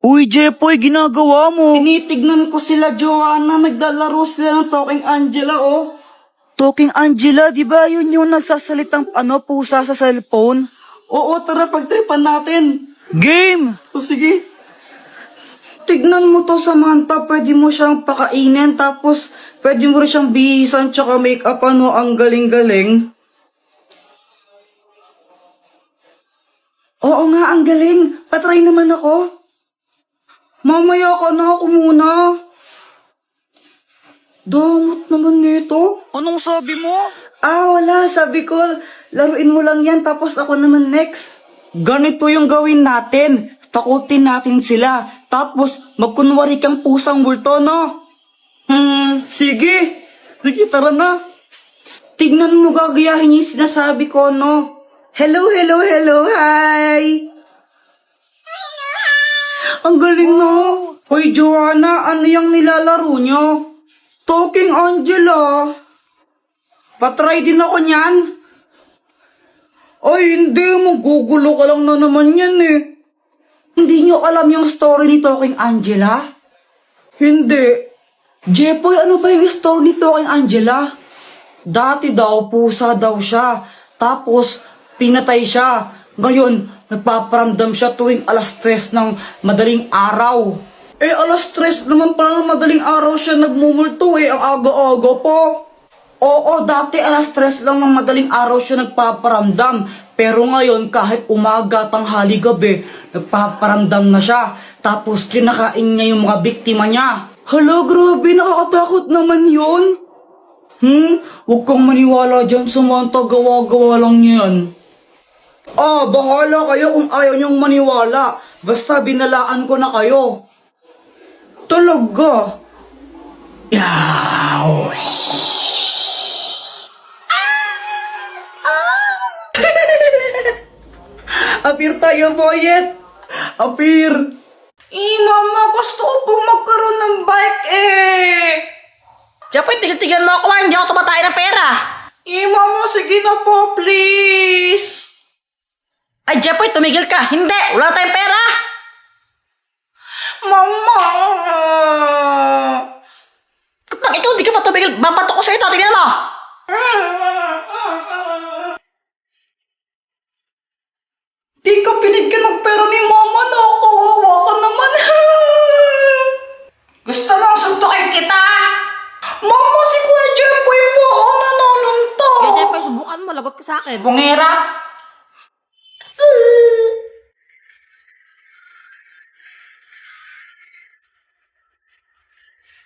Uy, Jepoy, ginagawa mo? Tinitignan ko sila, Joanna. Naglalaro sila ng Talking Angela, oh. Talking Angela, di ba yun yung nagsasalitang pusa sa cellphone? Oo, tara, pagtripan natin. Game! O sige. Tignan mo to, Samantha. Pwede mo siyang pakainin, tapos pwede mo rin siyang bihisan tsaka make-up, ano, ang galing-galing. Oo nga, ang galing. Patry naman ako. Mamaya ka na, ako muna. Damot naman nito. Anong sabi mo? Wala. Sabi ko, laruin mo lang yan, tapos ako naman next. Ganito yung gawin natin. Takutin natin sila. Tapos, magkunwari kang pusang multo, no? Sige. Sige, tara na. Tignan mo, gagayahin yung sinasabi ko, no? Hello, hello, hello, hi! Ang galing, no? Hoy, Joanna, ano yung nilalaro nyo? Talking Angela. Patry din ako niyan. Ay, hindi. Magugulo ka lang na naman yan, eh. Hindi nyo alam yung story ni Talking Angela? Hindi. Jepoy, ano ba yung story ni Talking Angela? Dati daw, pusa daw siya. Tapos, pinatay siya. Ngayon, nagpaparamdam siya tuwing alas 3 ng madaling araw. Alas 3 naman pala ng madaling araw siya nagmumulto, ang aga-aga po. Oo, dati alas 3 lang ng madaling araw siya nagpaparamdam. Pero ngayon, kahit umaga, tanghali, gabi, nagpaparamdam na siya. Tapos kinakain niya yung mga biktima niya. Hala, grabe, nakakatakot naman yun. Huwag kang maniwala dyan, Samantha, gawa-gawa lang yan. Bahala kayo kung ayaw niyong maniwala. Basta binalaan ko na kayo. Talaga? Yaw! Apir tayo, Boyet! Apir! Mama, gusto ko po magkaroon ng bike, Jepoy, tigil-tigilan mo ako, hindi ako tumatay ng pera. Mama, sige na po, please! Ay, Jepoy, tumigil ka. Hindi, wala tayong pera. Mama! Kapag ikaw hindi ka pa tumigil, babato ko sa ito. Tingnan mo. Di ka pinigyan ng pera ni Mama, nakakawawa ka naman. Gusto mong suntukin kita? Mama, si Kuya Jepoy po ako nanonunto. Kaya, Jepoy, subukan mo. Lagot ka sa akin. Bungera.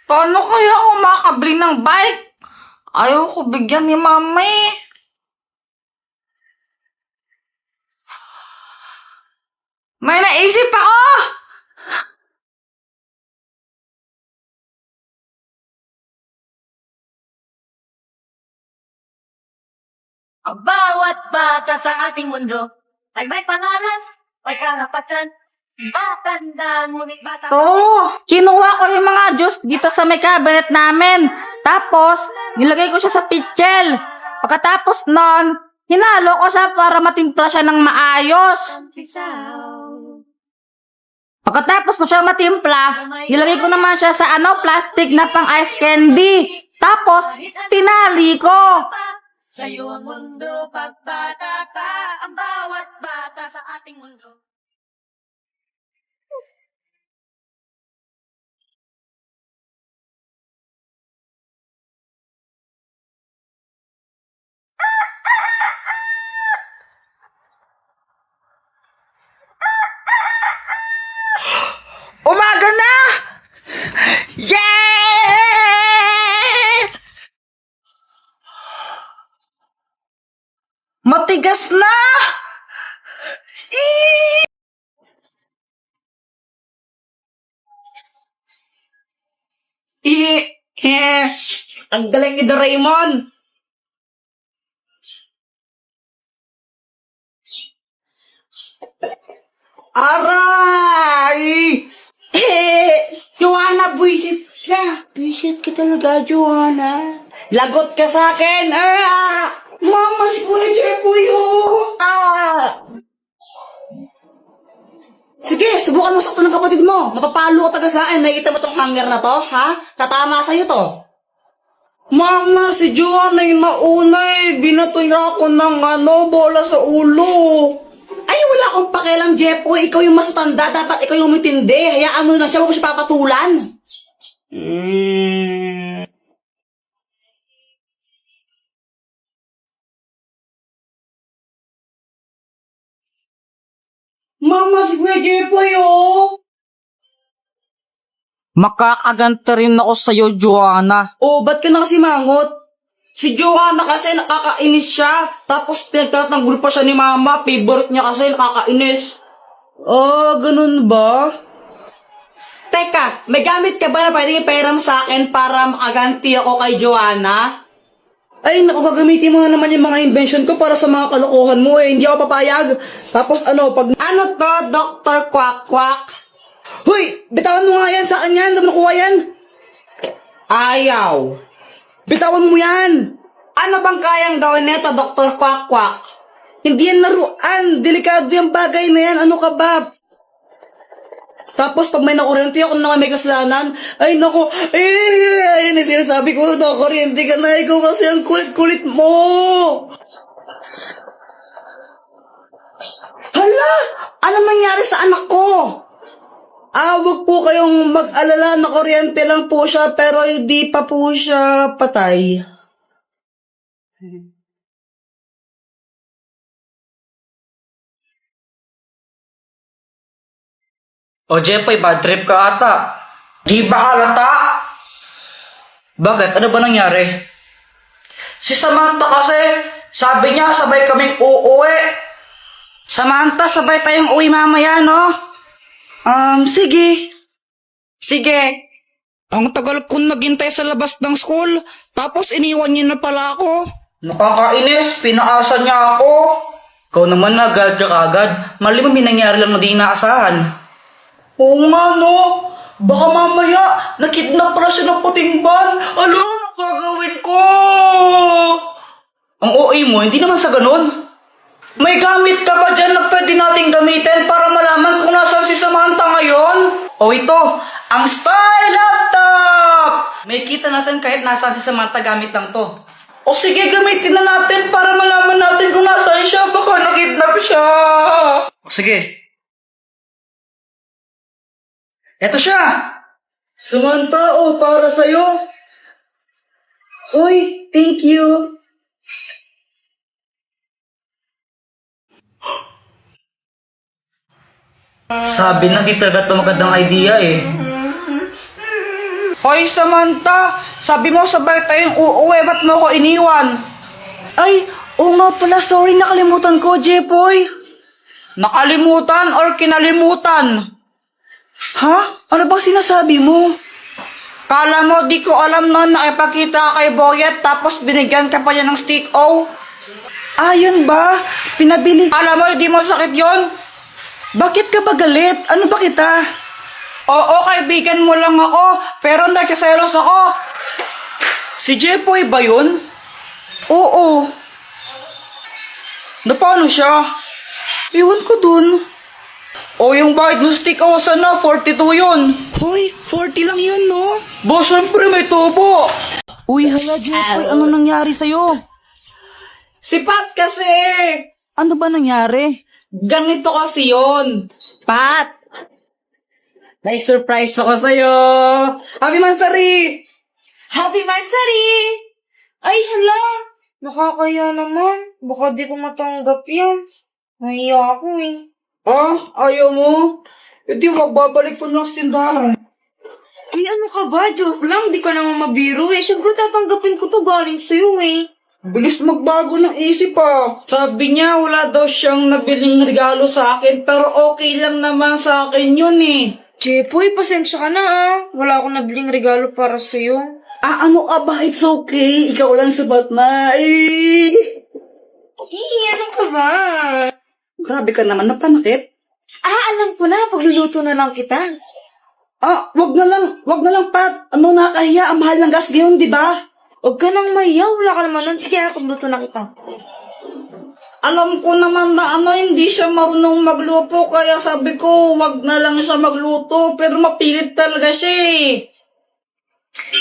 Paano kaya ako makakabili ng bike? Ayaw ko bigyan ni Mama, May naisip ako! Ang bawat bata sa ating mundo ay may pangalan, may karapatan, matanda, ngunit bata. Kinuha ko yung mga juice dito sa may cabinet namin. Tapos, nilagay ko siya sa pitchel. Pagkatapos nun, hinalo ko siya para matimpla siya ng maayos. Pagkatapos ko siya matimpla, nilagay ko naman siya sa plastic na pang ice candy. Tapos, tinali ko. Sa'yo ang mundo, pagbata ka, ang bawat bata sa ating mundo. Umaga na! Yeah! Matigas na! Ang galing ni Doraemon! Aray! Joanna, buisit ka! Buisit ka talaga, Joanna. Lagot ka sa akin! Mama, si Kuya Jepoy, Sige, subukan mo sakto ng kapatid mo. Mapapalo ka taga sa akin. Nakikita mo tong hanger na to, ha? Tatama sa'yo to. Mama, si Joanna yung nauna eh. Binato niya ako ng bola sa ulo. Ay, wala akong pakialam, Jepoy. Ikaw yung mas matanda. Dapat ikaw yung mitindi. Hayaan mo na siya. Huwag mo siya papatulan. Mama, si Kuya Jepoy, oh. Makakaganta rin ako sa'yo, Joanna. Oh, ba't ka na kasi mangot? Si Joanna kasi nakakainis siya. Tapos pinagtatanggol pa siya ni Mama. Favorite niya kasi nakakainis. Oh, ganun ba? Teka, may gamit ka ba na pwedeng ipahiram sa akin para makaganti ako kay Joanna? Ay, naku, gagamitin mo na naman yung mga invention ko para sa mga kalokohan mo eh. Hindi ako papayag. Tapos pag... Ano to, Dr. Quack Quack? Hoy, bitawan mo nga yan sa akin yan. Saan mo nakuha yan? Ayaw. Bitawan mo yan! Ano bang kayang gawin nito, Dr. Quack Quack? Hindi yan laruan. Delikado yung bagay na yan. Ano ka ba? Tapos pag may nakuryente ako naman may kasalanan, ay nako, ayun yung sinasabi ko, nakuryente ka na, ikaw kasi ang kulit-kulit mo. Hala! Ano nangyari sa anak ko? Wag po kayong mag-alala, na kuryente lang po siya, pero hindi pa po siya patay. O Jepoy, bad trip ka ata. Di ba halata? Bakit? Ano ba nangyari? Si Samantha kasi, sabi niya sabay kaming uuwi. Samantha, sabay tayong uwi mamaya, no? Sige. Sige. Ang tagal kong naghintay sa labas ng school, tapos iniwan niyo na pala ako. Nakakainis, pinaasa niya ako. Ikaw naman agad ka agad. Mali mo may nangyari lang na di inaasahan. Oo nga no, baka mamaya nakidnap pala siya ng puting ban. Ano ang gagawin ko? Ang OA mo, hindi naman sa ganun. May gamit ka ba dyan na pwede nating gamitin para malaman kung nasaan si Samantha ngayon? O ito, ang spy laptop! May kita natin kahit nasaan si Samantha gamit lang to. O sige, gamitin na natin para malaman natin kung nasaan siya. Baka nakidnap siya. O sige. Eto siya! Samantha, para sa'yo. Uy, thank you. Sabi na di talaga ito magandang idea eh. Hoy, Samantha, sabi mo sabay tayong uuwi, ba't mo ko iniwan? Ay, oo nga pala, sorry, nakalimutan ko, Jepoy. Nakalimutan or kinalimutan? Ha? Ano bang sinasabi mo? Kala mo di ko alam noon nakipagkita ka kay Boyet tapos binigyan ka pa niya ng stick O? Yun ba? Pinabili. Kala mo hindi mo sakit yon? Bakit ka ba galit? Ano ba kita? Oo, kaibigan mo lang ako, pero nagsiselos ako. Si Jepoy ba yun? Oo. Na paano siya? Iwan ko dun. O yung bayad mo stick o sana, 42 yun. Hoy, 40 lang yun, no? Bo, syempre may tubo. Uy, hala, Jepoy, ano nangyari sa'yo? Si Pat kasi! Ano ba nangyari? Ganito kasi yun. Pat! May surprise ako sa'yo! Happy Mansari! Happy Mansari! Ay, hala! Nakakaya naman. Baka di ko matanggap yan. Nahiya ako eh. Ayaw mo? Hindi, magbabalik ko ng tindahan. Ay, ano ka ba? Joke lang. Di ka naman mabiro eh. Siyempre tatanggapin ko to galing sa'yo eh. Bilis magbago ng isip Sabi niya wala daw siyang nabiling regalo sa akin pero okay lang naman sa akin yun eh. Jepoy, pasensya ka na ah. Wala akong nabiling regalo para sa'yo. Ano ka ba? It's okay. Ikaw lang sabat na. Ano ka ba? Grabe ka naman, napanakit. Alam ko na. Pagluluto na lang kita. Wag na lang, Pat. Ano, nakakahiya. Ang mahal ng gas ngayon, di ba? Huwag ka nang mayaw. Wala ka naman nun. Sige, pagluto na kita. Alam ko naman na hindi siya marunong magluto, kaya sabi ko, wag na lang siya magluto, pero mapilit talaga siya eh.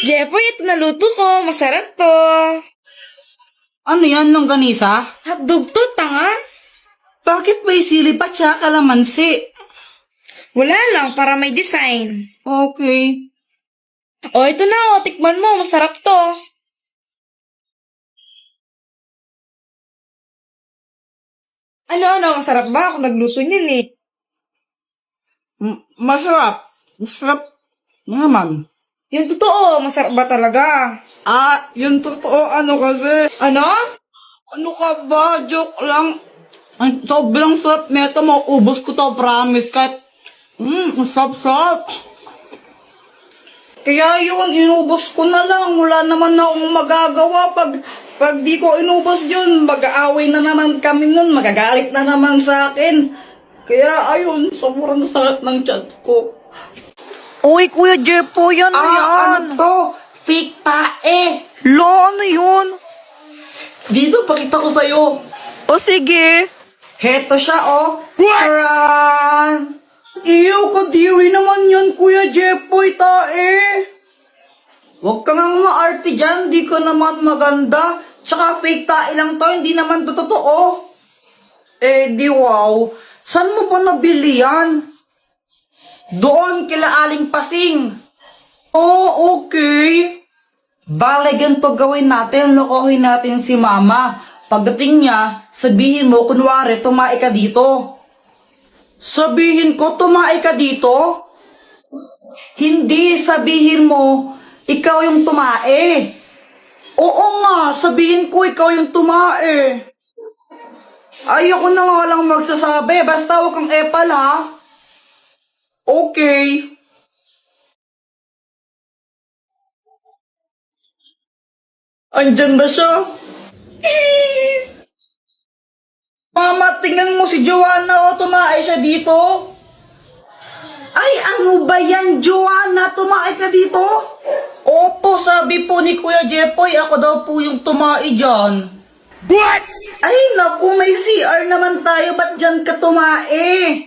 Jepoy, ito naluto ko. Masarap to. Ano yan, longganisa? Hotdog to, tanga. Bakit may sili pa tsaka kalamansi? Wala lang, para may design. Okay. O, ito na, tikman mo. Masarap to. Ano, masarap ba? Ako nagluto niyan eh. Masarap. Masarap naman. Yung totoo, masarap ba talaga? Yung totoo, kasi. Ano? Ano ka ba? Joke lang. Ang sobrang sarap nito. Mauubos ko to, promise. Kahit, sarap-sarap. Kaya yun, inubos ko na lang. Wala naman akong magagawa. Pag di ko inubos yun, mag-aaway na naman kami nun. Magagalit na naman sa akin. Kaya ayun, sobrang sakit ng chat ko. Uy, Kuya Jepoy, yan Ano to? Fake tae. Lo, ano yun? Dito, pakita ko sa'yo. O sige. Heto siya, oh. Taran! Iyo, kadiri naman yan, Kuya Jepoy, tae. Huwag ka nga maarte dyan, di ka naman maganda. Tsaka fake tae lang to, hindi naman to totoo. Di wow. Saan mo pa nabili yan? Doon kila Aling Pasing. Oh, okay. Bale, ganito gawin natin, lokohin natin si Mama. Pagdating niya, sabihin mo, kunwari, tumae ka dito. Sabihin ko, tumae ka dito? Hindi, sabihin mo, ikaw yung tumae. Oo nga, sabihin ko, ikaw yung tumae. Ayoko na nga lang magsasabi, basta huwag kang epal ha. Okay. Andyan na siya. Mama, tingnan mo si Joanna, tumae siya dito. Ay, ano ba yan, Joanna? Tumae ka dito? Opo, sabi po ni Kuya Jepoy, ako daw po yung tumae dyan. What? Ay, naku, may CR naman tayo, ba't dyan ka tumae?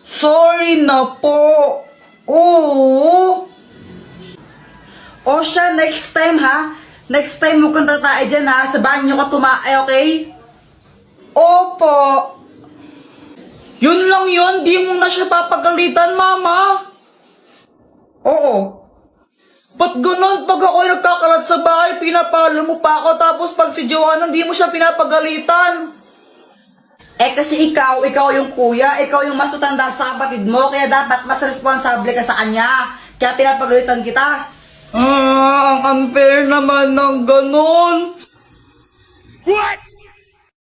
Sorry na po. Oo. O siya, next time ha. Next time mo kang tatae dyan ha. Sa banyo ka tumae, okay? Opo. Yun lang yun, di mo na siya papagalitan, Mama. Oo. Ba't ganun? Pag ako nagkakalat sa bahay, pinapalo mo pa ako, tapos pag si Joanna, di mo siya pinapagalitan. Kasi ikaw yung kuya, ikaw yung mas matanda sa kapatid mo, kaya dapat mas responsable ka sa kanya. Kaya pinapagalitan kita. Ang unfair naman ng ganun. What?